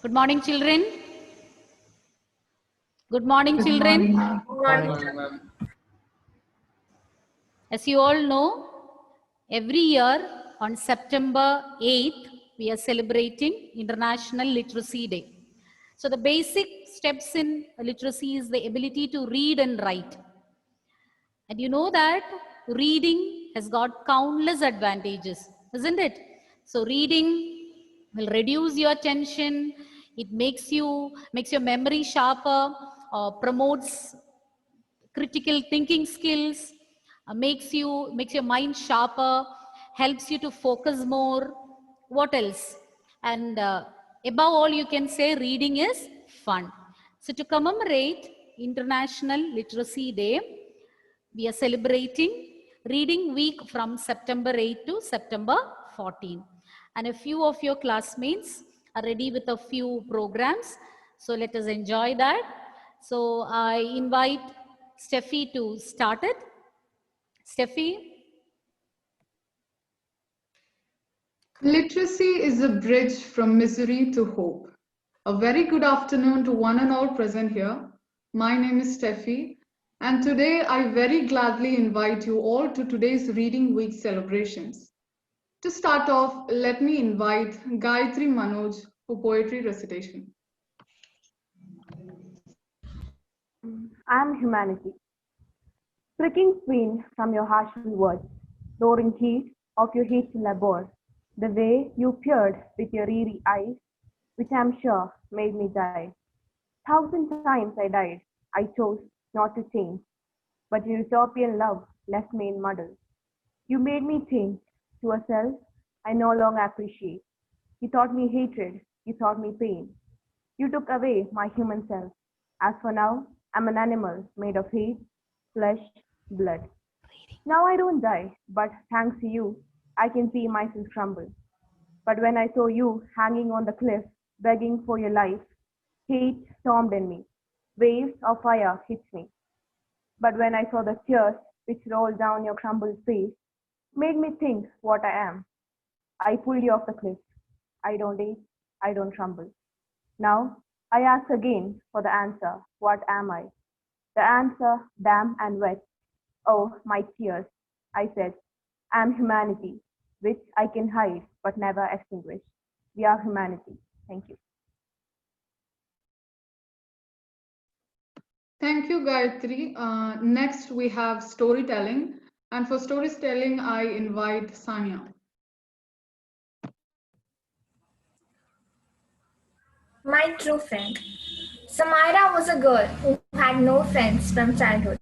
Good morning, children. Good morning, children. Good morning, ma'am. As you all know, every year on September 8th, we are celebrating International Literacy Day. So the basic steps in literacy is the ability to read and write. And you know that reading has got countless advantages, isn't it? So reading will reduce your tension. It makes your memory sharper, promotes critical thinking skills, makes your mind sharper, helps you to focus more. What else? And above all, you can say reading is fun. So to commemorate International Literacy Day, we are celebrating Reading Week from September 8 to September 14. And a few of your classmates are ready with a few programs. So let us enjoy that. So I invite Steffi to start it. Steffi? Literacy is a bridge from misery to hope. A very good afternoon to one and all present here. My name is Steffi, and today I very gladly invite you all to today's Reading Week celebrations. To start off, let me invite Gayatri Manoj for poetry recitation. I am humanity. Pricking pain from your harsh words, roaring heat of your hateful labor, the way you peered with your eerie eyes, which I am sure made me die. 1,000 times I died, I chose not to change, but your utopian love left me in muddle. You made me change to a self I no longer appreciate. You taught me hatred, you taught me pain. You took away my human self. As for now, I'm an animal made of hate, flesh, blood. Now I don't die, but thanks to you, I can see myself crumble. But when I saw you hanging on the cliff, begging for your life, hate stormed in me. Waves of fire hit me. But when I saw the tears which rolled down your crumbled face, made me think what I am. I pulled you off the cliff. I don't age, I don't crumble. Now I ask again for the answer, what am I? The answer, damp and wet. Oh, my tears. I said, I am humanity, which I can hide but never extinguish. We are humanity. Thank you. Thank you, Gayatri. Next, we have storytelling. And for storytelling, I invite Sanya. My true friend. Samaira was a girl who had no friends from childhood.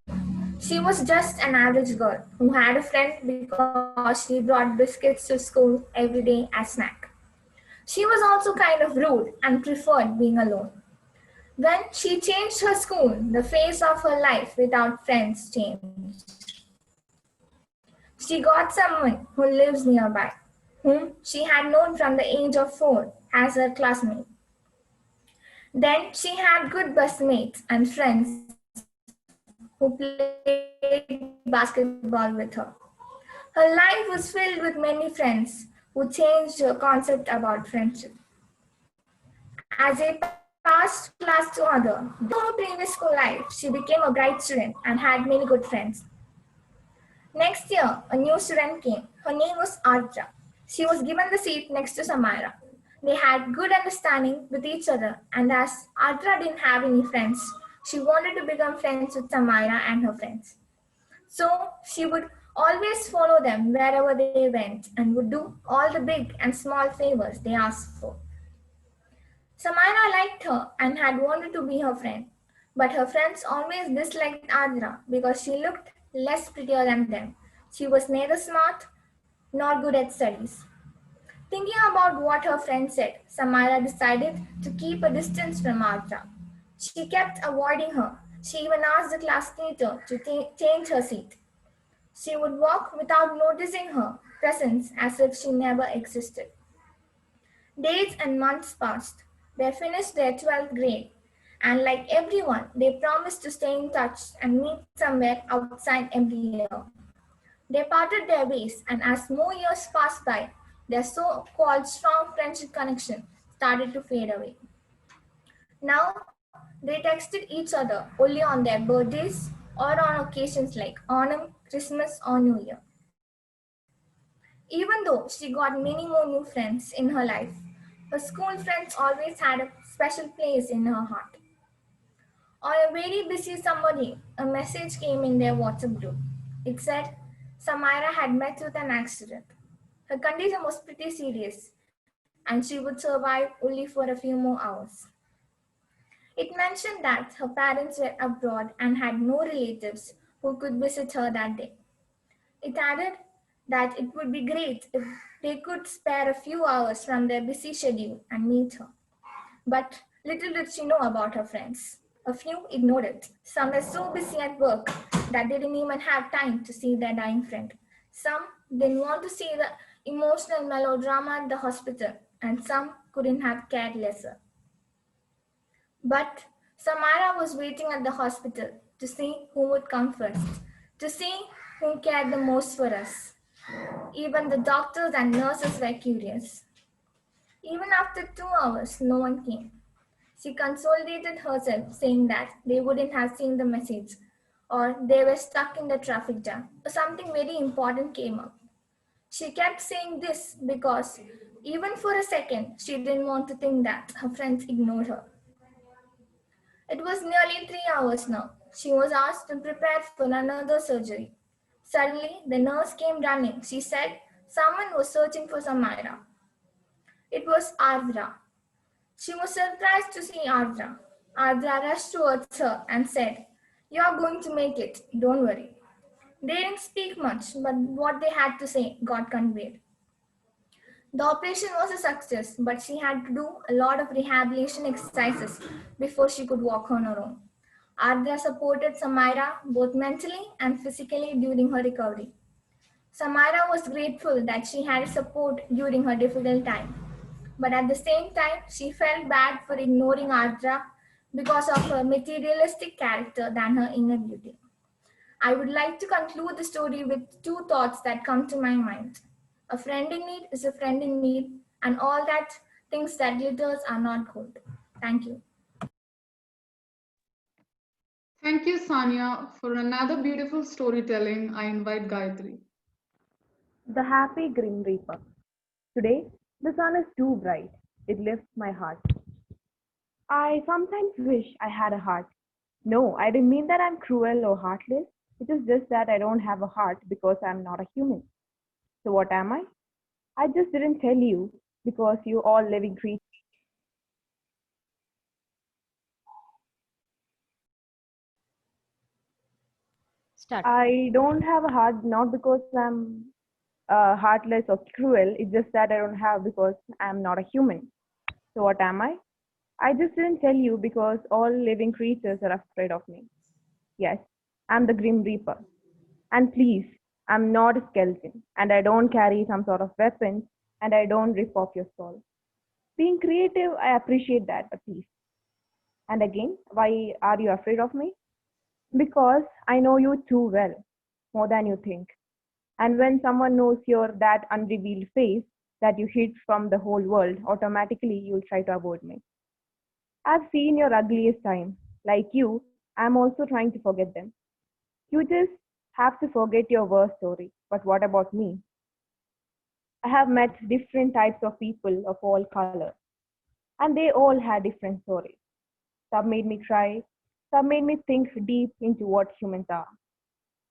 She was just an average girl who had a friend because she brought biscuits to school every day as snack. She was also kind of rude and preferred being alone. When she changed her school, the face of her life without friends changed. She got someone who lives nearby, whom she had known from the age of 4 as her classmate. Then she had good busmates and friends who played basketball with her. Her life was filled with many friends who changed her concept about friendship. As they passed class to other, in her previous school life, she became a bright student and had many good friends. Next year, a new student came. Her name was Ardra. She was given the seat next to Samira. They had good understanding with each other, and as Ardra didn't have any friends, she wanted to become friends with Samira and her friends. So she would always follow them wherever they went and would do all the big and small favors they asked for. Samira liked her and had wanted to be her friend, but her friends always disliked Ardra because she looked less prettier than them. She was neither smart nor good at studies. Thinking about what her friend said, Samira decided to keep a distance from Ardra. She kept avoiding her. She even asked the class teacher to change her seat. She would walk without noticing her presence as if she never existed. Days and months passed. They finished their 12th grade, and like everyone, they promised to stay in touch and meet somewhere outside every year. They parted their ways, and as more years passed by, their so-called strong friendship connection started to fade away. Now, they texted each other only on their birthdays or on occasions like Onam, Christmas, or New Year. Even though she got many more new friends in her life, her school friends always had a special place in her heart. On a very busy summer day, a message came in their WhatsApp group. It said Samira had met with an accident. Her condition was pretty serious and she would survive only for a few more hours. It mentioned that her parents were abroad and had no relatives who could visit her that day. It added that it would be great if they could spare a few hours from their busy schedule and meet her. But little did she know about her friends. A few ignored it. Some were so busy at work that they didn't even have time to see their dying friend. Some didn't want to see the emotional melodrama at the hospital, and some couldn't have cared lesser. But Samara was waiting at the hospital to see who would come first, to see who cared the most for us. Even the doctors and nurses were curious. Even after 2 hours, no one came. She consolidated herself, saying that they wouldn't have seen the message, or they were stuck in the traffic jam, or something very important came up. She kept saying this because, even for a second, she didn't want to think that her friends ignored her. It was nearly 3 hours now. She was asked to prepare for another surgery. Suddenly, the nurse came running. She said someone was searching for Samira. It was Ardra. She was surprised to see Ardra. Ardra rushed towards her and said, "You are going to make it, don't worry." They didn't speak much, but what they had to say got conveyed. The operation was a success, but she had to do a lot of rehabilitation exercises before she could walk on her own. Ardra supported Samira both mentally and physically during her recovery. Samira was grateful that she had support during her difficult time. But at the same time, she felt bad for ignoring Ardra because of her materialistic character than her inner beauty. I would like to conclude the story with two thoughts that come to my mind. A friend in need is a friend in need, and all that things that glitters are not gold. Thank you. Thank you, Sanya, for another beautiful storytelling. I invite Gayatri. The Happy Grim Reaper. Today, the sun is too bright. It lifts my heart. I sometimes wish I had a heart. No, I didn't mean that I'm cruel or heartless. It is just that I don't have a heart because I'm not a human. So what am I? I just didn't tell you because you all living creatures. Start. I don't have a heart not because I'm heartless or cruel. It's just that I don't have because I'm not a human. So what am I? I just didn't tell you because all living creatures are afraid of me. Yes, I'm the Grim Reaper. And please, I'm not a skeleton, and I don't carry some sort of weapons, and I don't rip off your soul. Being creative, I appreciate that, but please. And again, why are you afraid of me? Because I know you too well, more than you think. And when someone knows your that unrevealed face that you hid from the whole world, automatically you'll try to avoid me. I've seen your ugliest time. Like you, I'm also trying to forget them. You just have to forget your worst story. But what about me? I have met different types of people of all colors, and they all had different stories. Some made me cry, some made me think deep into what humans are.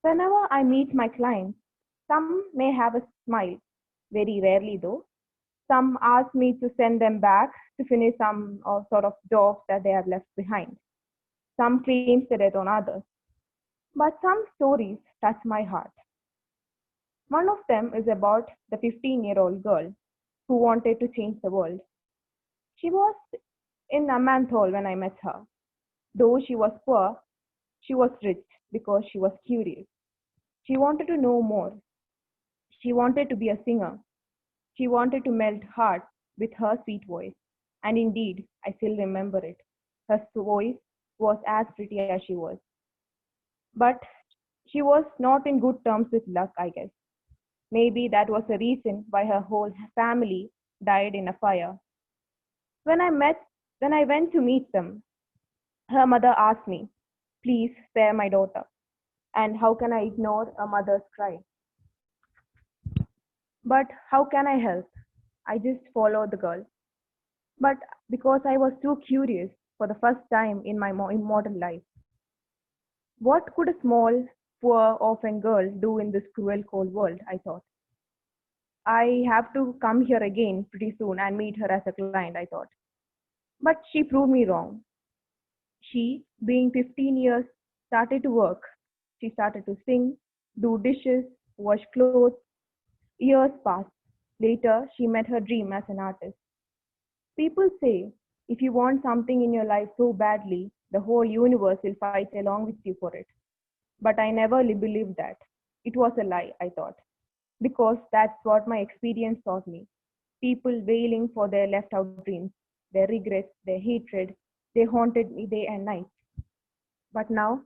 Whenever I meet my clients, some may have a smile, very rarely though. Some ask me to send them back to finish some sort of jobs that they have left behind. Some claims the death on others. But some stories touch my heart. One of them is about the 15-year-old girl who wanted to change the world. She was in Amanthol when I met her. Though she was poor, she was rich because she was curious. She wanted to know more. She wanted to be a singer. She wanted to melt hearts with her sweet voice. And indeed, I still remember it. Her voice was as pretty as she was. But she was not in good terms with luck, I guess. Maybe that was the reason why her whole family died in a fire. When I met When I went to meet them, her mother asked me, "Please spare my daughter." And how can I ignore a mother's cry? But how can I help? I just followed the girl. But because I was too curious for the first time in my immortal life, what could a small, poor, orphan girl do in this cruel, cold world? I thought. I have to come here again pretty soon and meet her as a client, I thought. But she proved me wrong. She, being 15 years, started to work. She started to sing, do dishes, wash clothes. Years passed. Later, she met her dream as an artist. People say if you want something in your life so badly, the whole universe will fight along with you for it. But I never believed that. It was a lie, I thought, because that's what my experience taught me. People wailing for their left out dreams, their regrets, their hatred, they haunted me day and night. But now,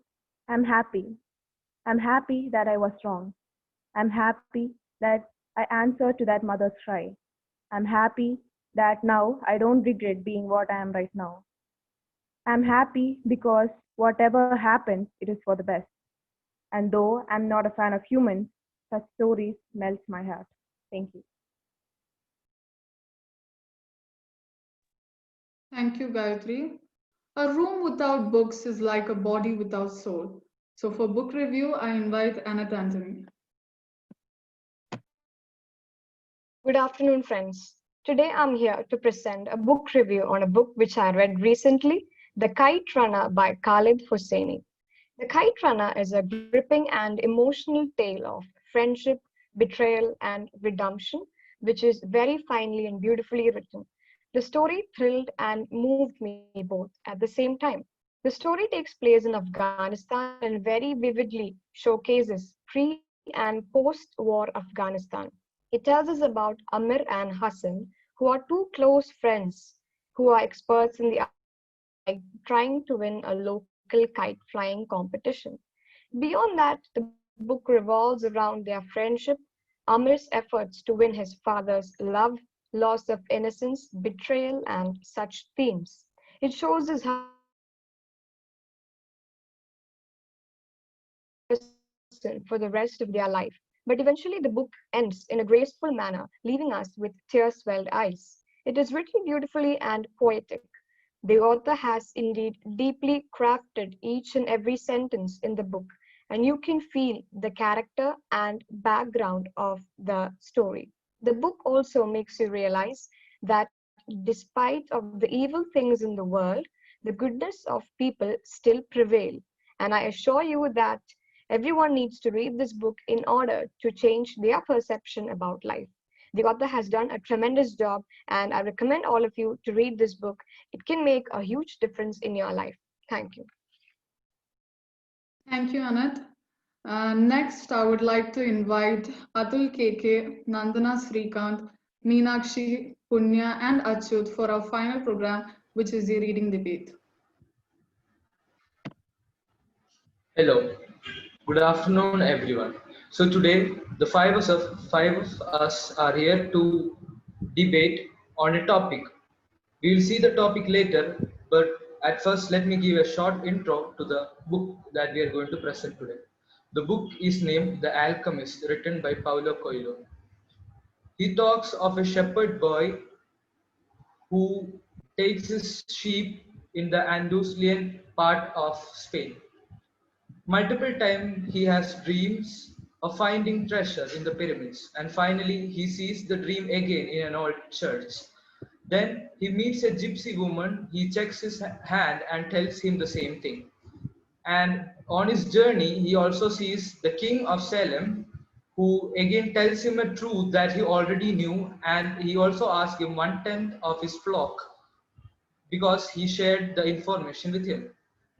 I'm happy. I'm happy that I was wrong. I'm happy that I answered to that mother's cry. I'm happy that now I don't regret being what I am right now. I'm happy because whatever happens, it is for the best. And though I'm not a fan of humans, such stories melt my heart. Thank you. Thank you, Gayatri. A room without books is like a body without soul. So for book review, I invite Annette Anthony. Good afternoon, friends. Today I'm here to present a book review on a book which I read recently, The Kite Runner by Khaled Hosseini. The Kite Runner is a gripping and emotional tale of friendship, betrayal, and redemption, which is very finely and beautifully written. The story thrilled and moved me both at the same time. The story takes place in Afghanistan and very vividly showcases pre and post war Afghanistan. It tells us about Amir and Hassan, who are two close friends who are experts in the art of trying to win a local kite flying competition. Beyond that, the book revolves around their friendship, Amir's efforts to win his father's love, loss of innocence, betrayal, and such themes. It shows us how person for the rest of their life. But eventually, the book ends in a graceful manner, leaving us with tear swelled eyes. It is written beautifully and poetic. The author has indeed deeply crafted each and every sentence in the book, and you can feel the character and background of the story. The book also makes you realize that despite of the evil things in the world, the goodness of people still prevail. And I assure you that everyone needs to read this book in order to change their perception about life. The author has done a tremendous job, and I recommend all of you to read this book. It can make a huge difference in your life. Thank you. Thank you, Annette. Next, I would like to invite Atul KK, Nandana Srikant, Meenakshi, Punya, and Achyut for our final program, which is the reading debate. Hello, good afternoon, everyone. So today, the five of us are here to debate on a topic. We will see the topic later, but at first, let me give a short intro to the book that we are going to present today. The book is named The Alchemist, written by Paulo Coelho. He talks of a shepherd boy who takes his sheep in the Andalusian part of Spain. Multiple times he has dreams of finding treasure in the pyramids, and finally he sees the dream again in an old church. Then he meets a gypsy woman, he checks his hand and tells him the same thing. And on his journey, he also sees the king of Salem, who again tells him a truth that he already knew, and he also asks him 1/10 of his flock because he shared the information with him.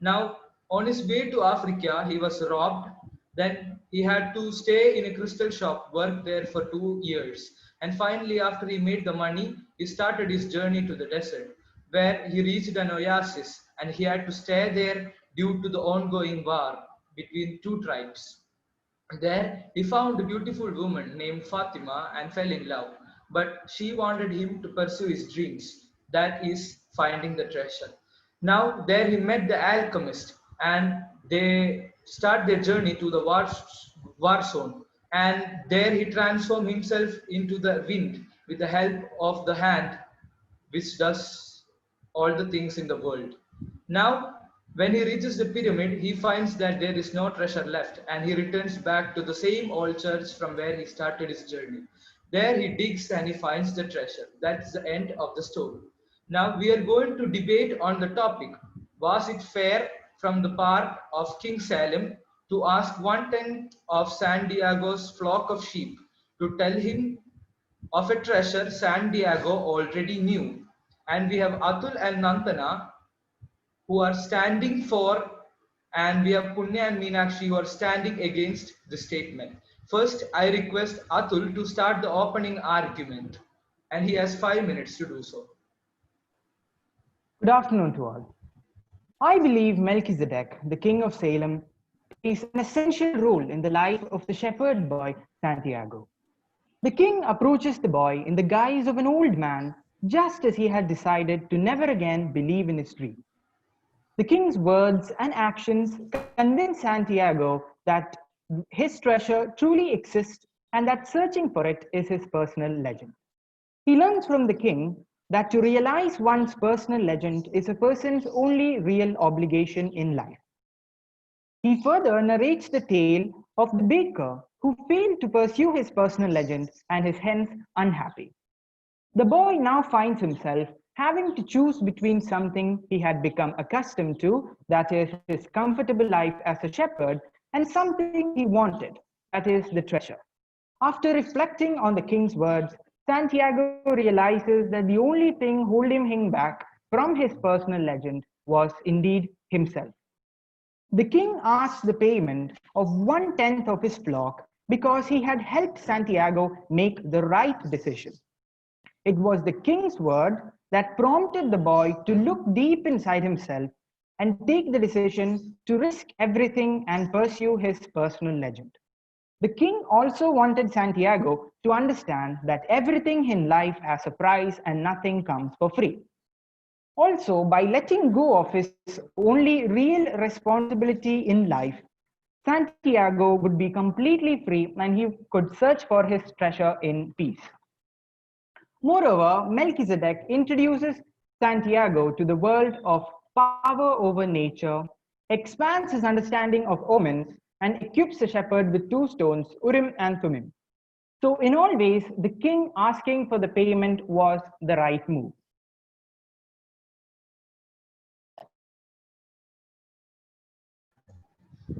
Now, on his way to Africa, he was robbed. Then he had to stay in a crystal shop, work there for 2 years. And finally, after he made the money, he started his journey to the desert, where he reached an oasis and he had to stay there due to the ongoing war between two tribes. There, he found a beautiful woman named Fatima and fell in love, but she wanted him to pursue his dreams, that is, finding the treasure. Now there he met the alchemist, and they start their journey to the war zone. And there he transformed himself into the wind with the help of the hand which does all the things in the world. Now, when he reaches the pyramid, he finds that there is no treasure left, and he returns back to the same old church from where he started his journey. There he digs and he finds the treasure. That's the end of the story. Now we are going to debate on the topic. Was it fair from the part of King Salem to ask 1/10 of San Diego's flock of sheep to tell him of a treasure San Diego already knew? And we have Atul and Nantana who are standing for, and we have Punya and Meenakshi who are standing against the statement. First, I request Atul to start the opening argument, and he has 5 minutes to do so. Good afternoon to all. I believe Melchizedek, the king of Salem, plays an essential role in the life of the shepherd boy Santiago. The king approaches the boy in the guise of an old man, just as he had decided to never again believe in his dream. The king's words and actions convince Santiago that his treasure truly exists and that searching for it is his personal legend. He learns from the king that to realize one's personal legend is a person's only real obligation in life. He further narrates the tale of the baker who failed to pursue his personal legend and is hence unhappy. The boy now finds himself having to choose between something he had become accustomed to, that is his comfortable life as a shepherd, and something he wanted, that is the treasure. After reflecting on the king's words, Santiago realizes that the only thing holding him back from his personal legend was indeed himself. The king asked the payment of 1/10 of his flock because he had helped Santiago make the right decision. It was the king's word that prompted the boy to look deep inside himself and take the decision to risk everything and pursue his personal legend. The king also wanted Santiago to understand that everything in life has a price and nothing comes for free. Also, by letting go of his only real responsibility in life, Santiago would be completely free and he could search for his treasure in peace. Moreover, Melchizedek introduces Santiago to the world of power over nature, expands his understanding of omens, and equips the shepherd with 2 stones, Urim and Thummim. So in all ways, the king asking for the payment was the right move.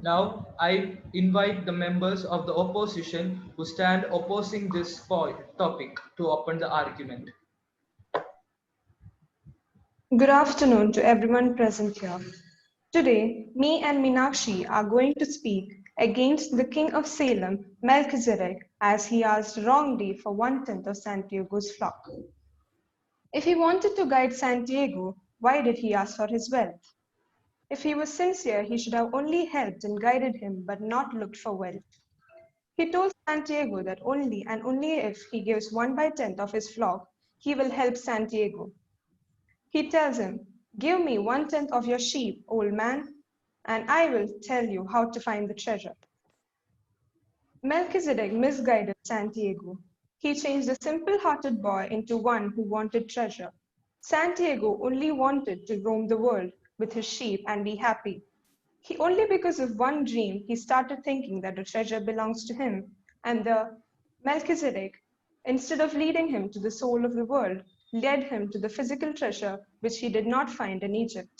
Now I invite the members of the opposition who stand opposing this topic to open the argument. Good afternoon to everyone present here. Today, me and Meenakshi are going to speak against the king of Salem, Melchizedek, as he asked wrongly for 1/10 of Santiago's flock. If he wanted to guide Santiago, why did he ask for his wealth? If he was sincere, he should have only helped and guided him, but not looked for wealth. He told Santiago that only and only if he gives 1/10 of his flock, he will help Santiago. He tells him, "Give me 1/10 of your sheep, old man, and I will tell you how to find the treasure." Melchizedek misguided Santiago. He changed a simple-hearted boy into one who wanted treasure. Santiago only wanted to roam the world with his sheep and be happy. Only because of one dream, he started thinking that the treasure belongs to him, and the Melchizedek, instead of leading him to the soul of the world, led him to the physical treasure which he did not find in Egypt.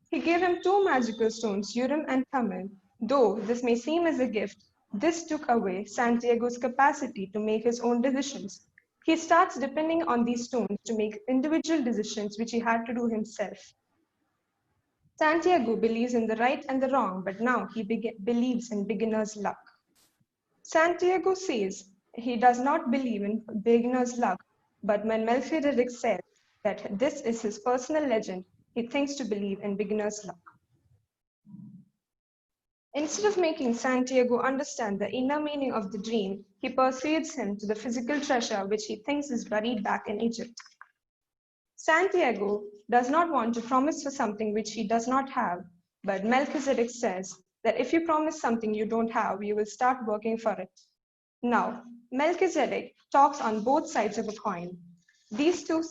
He gave him 2 magical stones, Urim and Thummim. Though this may seem as a gift, this took away Santiago's capacity to make his own decisions. He starts depending on these stones to make individual decisions which he had to do himself. Santiago believes in the right and the wrong, but now he believes in beginner's luck. Santiago says he does not believe in beginner's luck, but when Melchizedek says that this is his personal legend, he thinks to believe in beginner's luck. Instead of making Santiago understand the inner meaning of the dream, he persuades him to the physical treasure which he thinks is buried back in Egypt. Santiago does not want to promise for something which he does not have, but Melchizedek says that if you promise something you don't have, you will start working for it. Now, Melchizedek talks on both sides of a coin. These two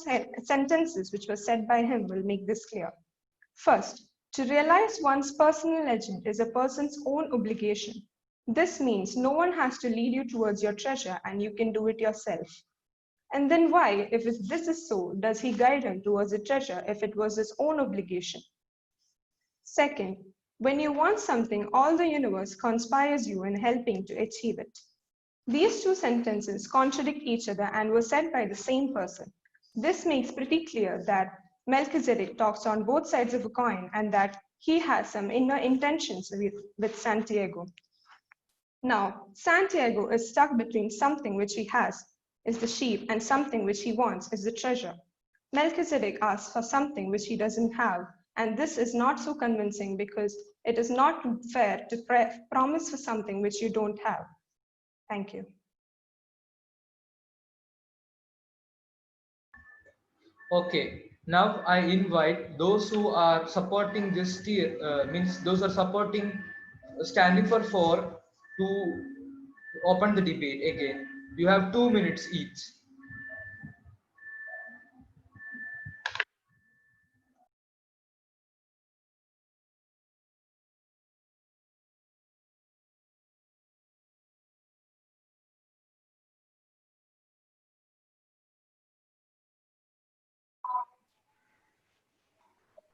sentences which were said by him will make this clear. First, to realize one's personal legend is a person's own obligation. This means no one has to lead you towards your treasure and you can do it yourself. And then why, if this is so, does he guide him towards a treasure if it was his own obligation? Second, when you want something, all the universe conspires you in helping to achieve it. These two sentences contradict each other and were said by the same person. This makes pretty clear that Melchizedek talks on both sides of a coin and that he has some inner intentions with Santiago. Now, Santiago is stuck between something which he has, is the sheep, and something which he wants, is the treasure. Melchizedek asks for something which he doesn't have, and this is not so convincing because it is not fair to promise for something which you don't have. Thank you. Okay, now I invite those who are supporting this tier, means those are supporting standing for 4 to open the debate again. You have 2 minutes each.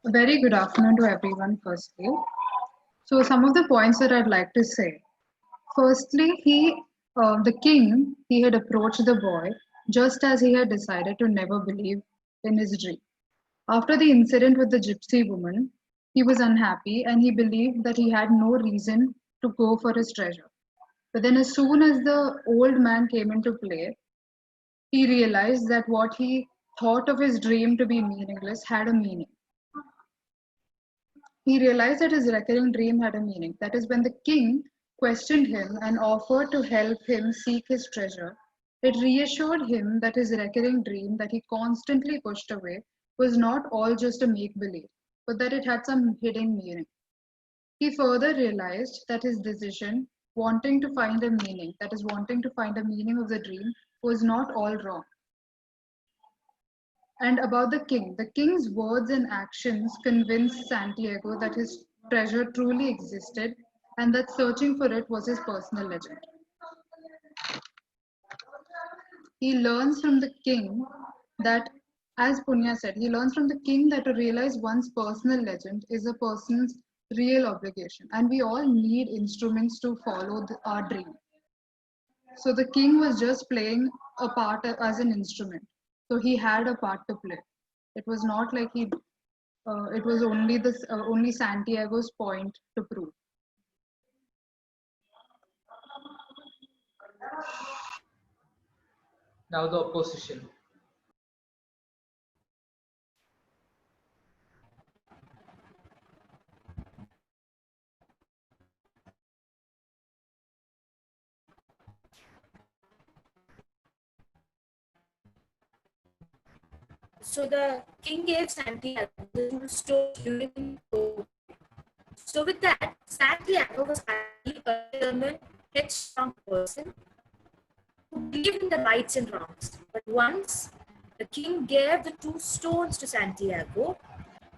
A very good afternoon to everyone, firstly. So, some of the points that I'd like to say. Firstly, the king, he had approached the boy just as he had decided to never believe in his dream. After the incident with the gypsy woman, he was unhappy and he believed that he had no reason to go for his treasure. But then, as soon as the old man came into play, he realized that what he thought of his dream to be meaningless had a meaning. He realized that his recurring dream had a meaning. That is, when the king questioned him and offered to help him seek his treasure, it reassured him that his recurring dream that he constantly pushed away was not all just a make-believe, but that it had some hidden meaning. He further realized that his decision, wanting to find a meaning, that is, wanting to find a meaning of the dream, was not all wrong. And about the king's words and actions convinced Santiago that his treasure truly existed and that searching for it was his personal legend. He learns from the king that, as Punya said, he learns from the king that to realize one's personal legend is a person's real obligation, and we all need instruments to follow our dream. So the king was just playing a part as an instrument. So he had a part to play. It was not like it was only Santiago's point to prove. Now the opposition. So the king gave Santiago the two stones during the war. So with that, Santiago was actually a determined, headstrong person who believed in the rights and wrongs. But once the king gave the two stones to Santiago,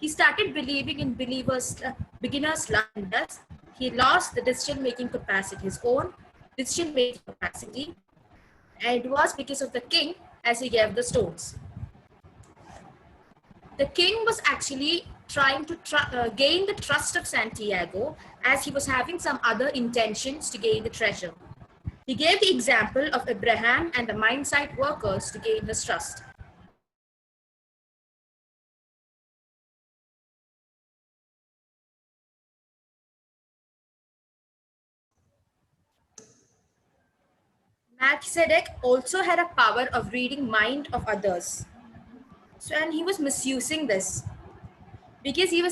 he started believing in beginner's luck, and thus he lost the decision-making capacity, his own decision-making capacity, and it was because of the king as he gave the stones. The king was actually trying to gain the trust of Santiago as he was having some other intentions to gain the treasure. He gave the example of Abraham and the mine site workers to gain his trust. Melchizedek also had a power of reading mind of others. So, and he was misusing this because he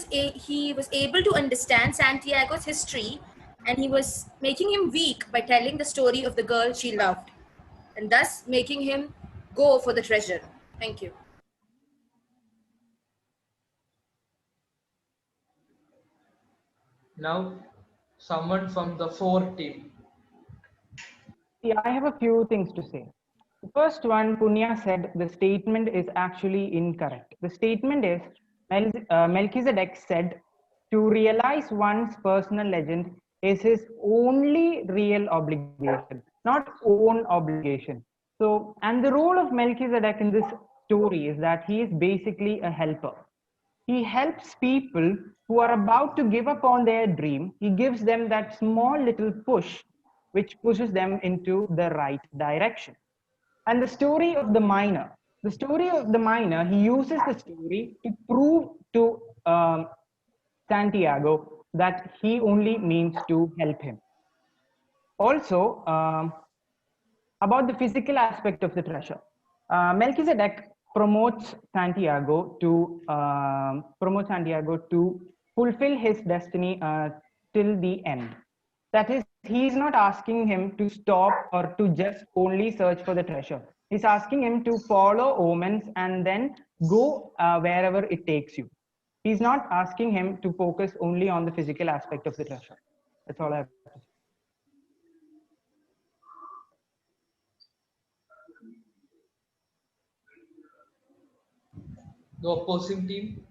was able to understand Santiago's history, and he was making him weak by telling the story of the girl she loved, and thus making him go for the treasure. Thank you. Now, someone from the 4 team. Yeah, I have a few things to say. The first one, Punya said the statement is actually incorrect. The statement is Melchizedek said to realize one's personal legend is his only real obligation, not own obligation. So, and the role of Melchizedek in this story is that he is basically a helper. He helps people who are about to give up on their dream. He gives them that small little push, which pushes them into the right direction. And the story of the miner, he uses the story to prove to Santiago that he only means to help him. Also, about the physical aspect of the treasure. Melchizedek promotes Santiago to fulfill his destiny till the end. That is, he is not asking him to stop or to just only search for the treasure. He's asking him to follow omens and then go wherever it takes you. He's not asking him to focus only on the physical aspect of the treasure. That's all I have to say. The opposing team.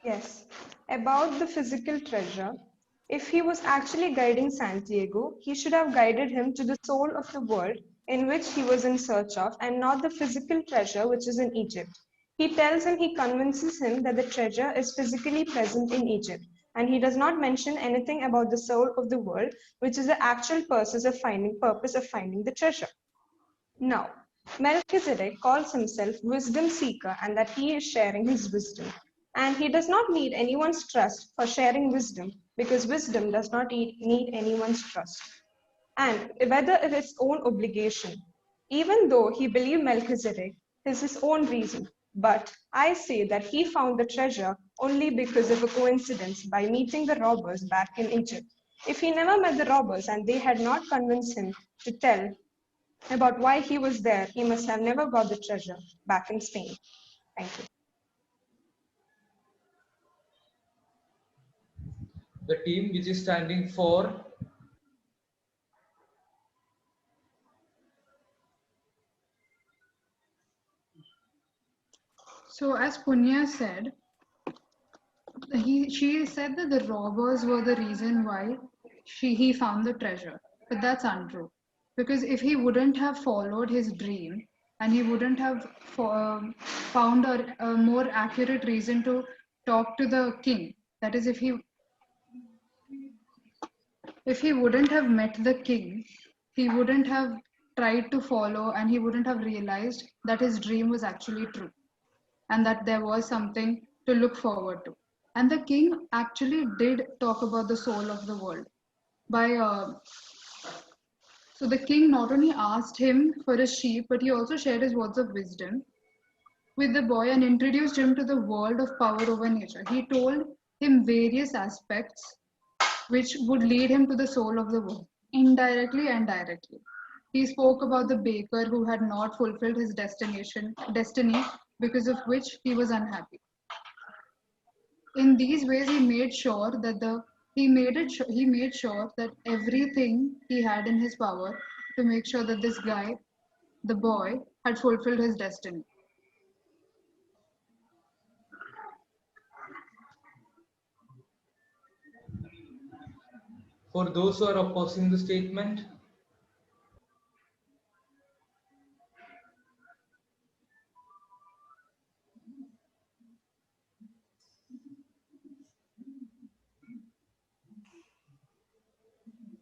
Yes, about the physical treasure, if he was actually guiding Santiago, he should have guided him to the soul of the world in which he was in search of, and not the physical treasure which is in Egypt. He convinces him that the treasure is physically present in Egypt, and he does not mention anything about the soul of the world, which is the actual purpose of finding the treasure. Now, Melchizedek calls himself wisdom seeker and that he is sharing his wisdom. And he does not need anyone's trust for sharing wisdom because wisdom does not need anyone's trust. And whether it is own obligation, even though he believed Melchizedek is his own reason. But I say that he found the treasure only because of a coincidence by meeting the robbers back in Egypt. If he never met the robbers and they had not convinced him to tell about why he was there, he must have never got the treasure back in Spain. Thank you. The team which is standing for. So as Punya said, she said that the robbers were the reason why he found the treasure, but that's untrue. Because if he wouldn't have followed his dream and he wouldn't have found a more accurate reason to talk to the king, that is, if he wouldn't have met the king, he wouldn't have tried to follow and he wouldn't have realized that his dream was actually true and that there was something to look forward to. And the king actually did talk about the soul of the world. So the king not only asked him for a sheep, but he also shared his words of wisdom with the boy and introduced him to the world of power over nature. He told him various aspects which would lead him to the soul of the world, indirectly and directly. He spoke about the baker who had not fulfilled his destiny, because of which he was unhappy. In these ways, he made sure that he made sure that everything he had in his power to make sure that this guy, the boy, had fulfilled his destiny. For those who are opposing the statement.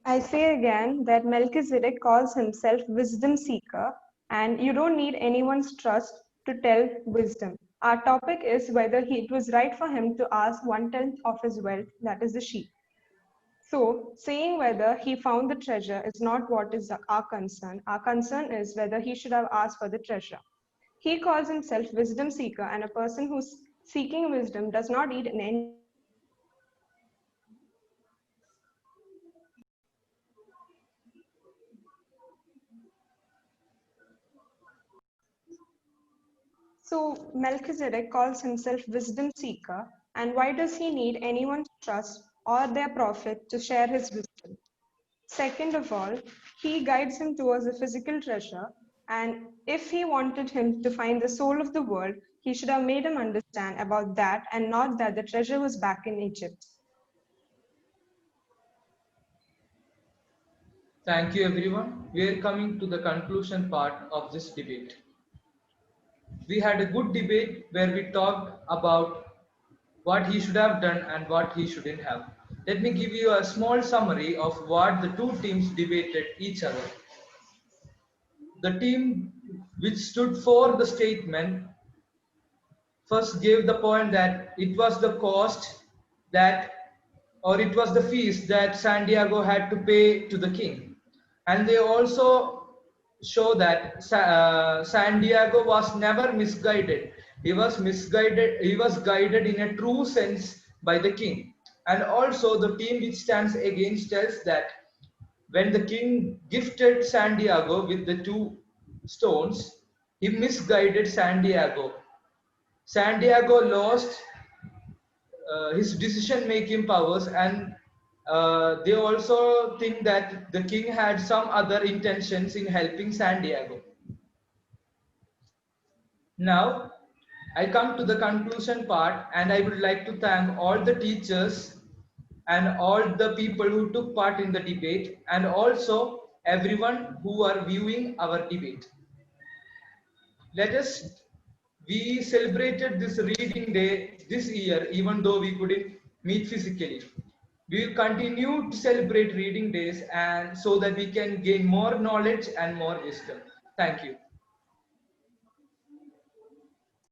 I say again that Melchizedek calls himself wisdom seeker, and you don't need anyone's trust to tell wisdom. Our topic is whether it was right for him to ask 1/10 of his wealth, that is the sheep. So, saying whether he found the treasure is not what is our concern. Our concern is whether he should have asked for the treasure. He calls himself wisdom seeker, and a person who's seeking wisdom does not need any. So Melchizedek calls himself wisdom seeker, And why does he need anyone to trust or their prophet to share his wisdom? Second of all, he guides him towards a physical treasure, and if he wanted him to find the soul of the world, he should have made him understand about that and not that the treasure was back in Egypt. Thank you, everyone. We are coming to the conclusion part of this debate. We had a good debate where we talked about what he should have done and what he shouldn't have. Let me give you a small summary of what the two teams debated each other. The team which stood for the statement first gave the point that it was the cost that, or it was the fees that San Diego had to pay to the king. And they also show that San Diego was never misguided. He was guided in a true sense by the king. And also the team which stands against tells that when the king gifted San Diego with the two stones, he misguided San Diego. San Diego lost his decision-making powers, and they also think that the king had some other intentions in helping San Diego. Now, I come to the conclusion part, and I would like to thank all the teachers and all the people who took part in the debate, and also everyone who are viewing our debate. We celebrated this reading day this year, even though we couldn't meet physically. We will continue to celebrate reading days and so that we can gain more knowledge and more wisdom. Thank you.